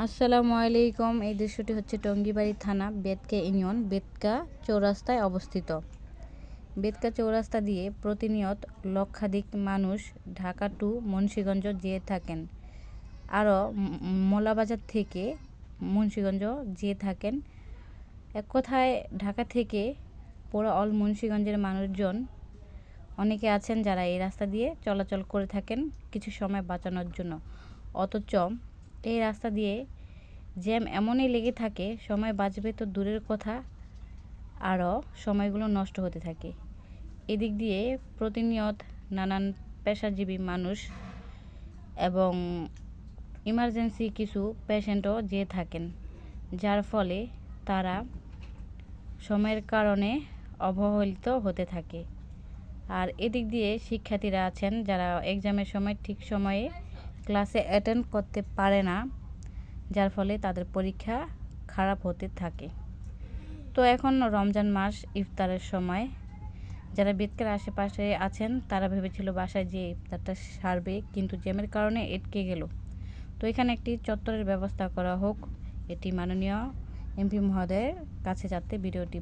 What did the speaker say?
আসসালামু আলাইকুম। এই দৃশ্যটি হচ্ছে টঙ্গীবাড়ি থানা বেতকা ইউনিয়ন বেতকা চৌরাস্তায় অবস্থিত। বেতকা চৌরাস্তা দিয়ে প্রতিনিয়ত লক্ষাধিক মানুষ ঢাকা টু মুন্সিগঞ্জ যেয়ে থাকেন, আরও মোলাবাজার থেকে মুন্সিগঞ্জ যেয়ে থাকেন। এক কথায় ঢাকা থেকে পুরো অল মুন্সিগঞ্জের মানুষজন অনেকে আছেন যারা এই রাস্তা দিয়ে চলাচল করে থাকেন কিছু সময় বাঁচানোর জন্য। অথচ এই রাস্তা দিয়ে জ্যাম এমনই লেগে থাকে, সময় বাঁচবে তো দূরের কথা, আরও সময়গুলো নষ্ট হতে থাকে। এদিক দিয়ে প্রতিনিয়ত নানান পেশাজীবী মানুষ এবং ইমার্জেন্সি কিছু পেশেন্টও যেয়ে থাকেন, যার ফলে তারা সময়ের কারণে অবহেলিত হতে থাকে। আর এদিক দিয়ে শিক্ষার্থীরা আছেন যারা এক্সামের সময় ঠিক সময়ে ক্লাসে অ্যাটেন্ড করতে পারে না, যার ফলে তাদের পরীক্ষা খারাপ হতে থাকে। তো এখন রমজান মাস, ইফতারের সময় যারা বেতকার আশেপাশে আছেন তারা ভেবেছিল বাসায় যে ইফতারটা সারবে, কিন্তু জ্যামের কারণে আটকে গেল। তো এখানে একটি চত্বরের ব্যবস্থা করা হোক, এটি মাননীয় এমপি মহোদয়ের কাছে যাতে ভিডিওটি